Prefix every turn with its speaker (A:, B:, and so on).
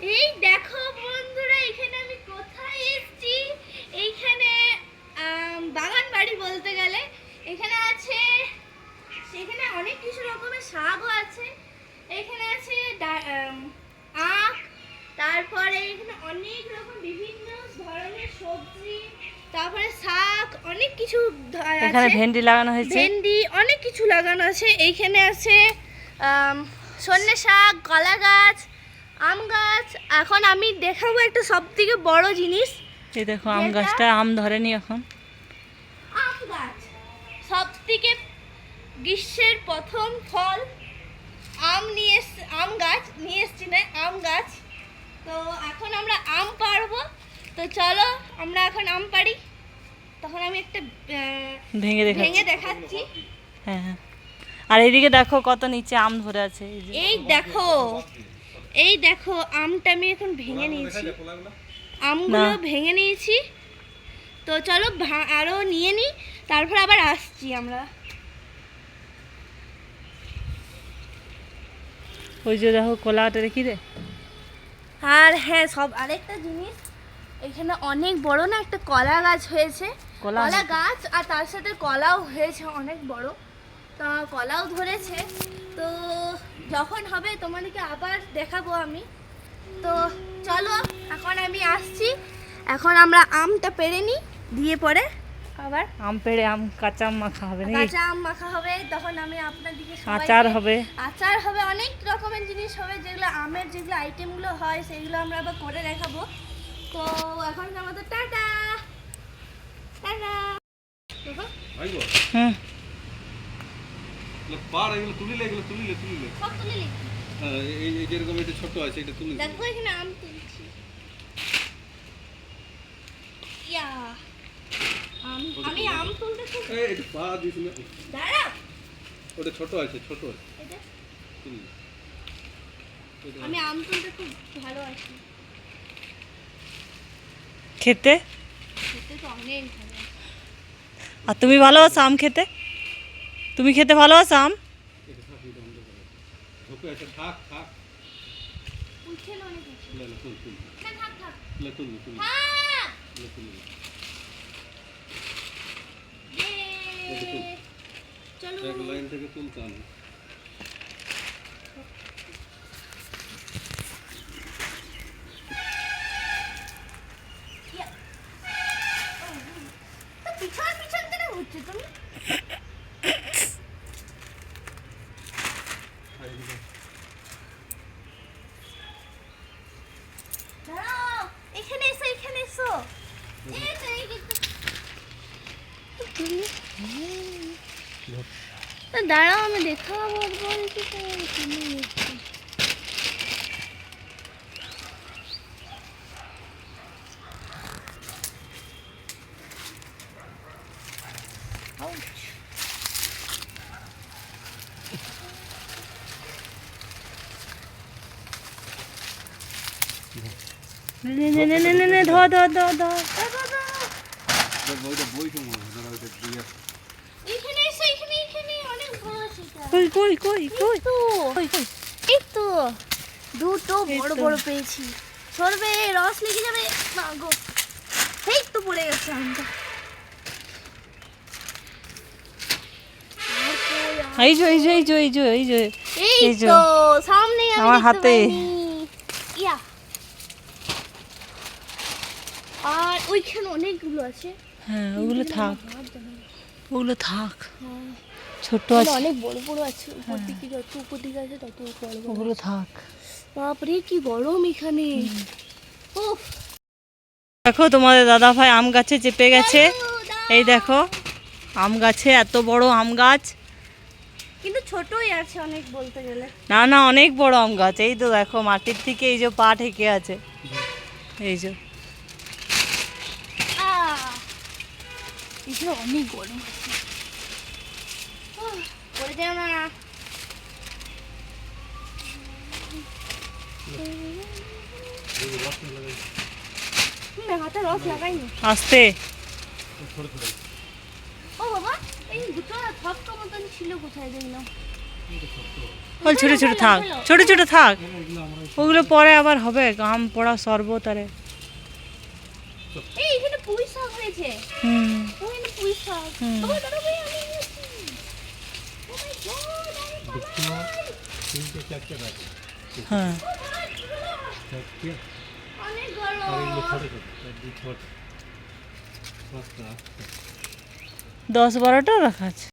A: এই দেখো বন্ধুরা, এখানে আমি কোথায় এসেছি। এইখানে বাগান বাড়ি বলতে গেলে এখানে আছে, সেখানে অনেক কিছু রকমের শাকও আছে। এখানে আছে আখ, তারপরে এখানে অনেক রকম বিভিন্ন ধরনের সবজি, তারপরে শাক, অনেক কিছু
B: এখানে ভেন্ডি লাগানো হয়েছে,
A: ভেন্ডি অনেক কিছু লাগানো আছে। এইখানে আছে সন্নে শাক, কলা গাছ, আম গাছ। এখন আমি দেখাবো একটা সবথেকে বড় জিনিস।
B: এই দেখো আম গাছটা আম ধরেনি এখন।
A: আম গাছ সবথেকে গ্রীষ্মের প্রথম ফল। আম গাছ নিয়ে এসছি না, আম গাছ। তো এখন আমরা আম পাড়বো। তো চলো আমরা এখন আম পাড়ি। তখন আমি একটা ভেঙে দেখাচ্ছি।
B: হ্যাঁ হ্যাঁ, আর এইদিকে দেখো কত নিচে আম ধরে আছে।
A: এই দেখো আমটা আমি এখন ভেঙে নিয়েছি, আমগুলো ভেঙে নিয়েছি। তো চলো আরো নিয়ে নিই, তারপর আবার আসছি আমরা।
B: ওই যে দেখো কলাটা রেখি রে।
A: আর হ্যাঁ, আরেকটা জিনিস, এখানে অনেক বড় না একটা কলা গাছ হয়েছে। কলা গাছ, আর তার সাথে কলাও হয়েছে অনেক বড়। তা কলাও ধরেছে। তো যখন হবে তোমাদেরকে আবার দেখাবো আমি। তো চলো এখন আমি আসছি। এখন আমরা আমটা পেড়ে নিই, দিয়ে পরে আবার
B: আম পেড়ে কাঁচা আম মাখা হবে নাকি?
A: কাঁচা আম মাখা হবে। তখন আমি আপনাদেরকে
B: আচার হবে,
A: অনেক রকমের জিনিস হবে, যেগুলো আমের যেগুলো আইটেমগুলো হয় সেগুলো আমরা আবার করে দেখাবো। তো এখন আমাদের টাটা টাটা।
B: হুম,
C: পার এগুলো তুলিলে
A: সব তুলে নিই।
C: এই যেরকম এটা ছোট আছে এটা তুলি।
A: দেখো এখানে আম তুলছি। ইয়া আমি আম তুলতে খুব
C: এটা পা দিস না,
A: দাঁড়া।
C: ওটা ছোট আছে
A: এটা
C: তুলি।
A: আমি আম তুলতে খুব ভালো আছি।
B: খেতে।
A: খেতে তো অনেক ভালো।
B: আর তুমি ভালোবাসো আম খেতে? তুমি খেতে ভালোবাসো আম?
C: এটা থাক, এটা বন্ধ করো। ঝোপে আছে, থাক
A: উঠছে না অনেক কিছু।
C: তুল
A: না থাক থাক।
C: তুল
A: থাক।
C: তুল।
A: ইয়ে। চলো
C: এক লাইন থেকে তুলতে হবে।
A: পিছন পিছন থেকে উঠছে তুমি। দাঁড়াও, এখানে এসো দাঁড়াও, আমি দেখাবো বলছি তো।
B: নে ধর।
C: ওইটা বই সময় ধরো, ওইটা দিয়ে
A: এখানে এসো, এখানে অনেক বড় আছে এটা।
B: কই
A: এই তো দুটো বড় পেয়েছি। সরবে, রস লেগে যাবে। না গো, এই তো পড়ে গেছে আমটা। এই তো সামনে
B: আমার হাতে।
A: ইয়া, আর ওইখানে অনেকগুলো আছে।
B: হ্যাঁ ওগুলো থাক, ছোট
A: ওগুলো
B: আছে,
A: অনেক বড় আছে। উপর দিকে যত উপর দিকে আছে তত বড়।
B: ওগুলো থাক।
A: বাপরে কি গরম এখানে। উফ,
B: দেখো তোমাদের দাদা ভাই আম গাছে চেপে গেছে। এই দেখো আম গাছে এত বড় আম গাছ,
A: কিন্তু ছোটই আছে অনেক বলতে গেলে।
B: না অনেক বড় আম গাছ। এই তো দেখো মাটির থেকে এই যে পা ঠেকে আছে, এই যে
A: এটা অনেক গরম আছে। পড়ে যাও না। হাতে রস লাগাইনি।
B: আস্তে।
A: ও বাবা, এই দুটো থপকা মতন ছিল, কোথায় দেখলাম।
B: বল ছোট ছোট থাক, ছোট ছোট থাক, ওগুলো পরে আবার হবে, আম পড়া শরবত আরে।
A: এই এখানে পুঁই শাক হয়েছে।
B: হুম
A: ওখানে পুঁই শাক।
B: হুম।
A: বাবা, দাঁড়াও, ভাই, আমি নিয়ে আসছি। Oh my God, আরে বাবা।
C: তিনটে চারটে গাছ
B: হ্যাঁ
C: চারটে
A: অনেক
C: আর এগুলো
A: গরম।
C: ছোট ছোট এক দুই ছোট পাঁচটা
B: 10-12টা রাখা আছে।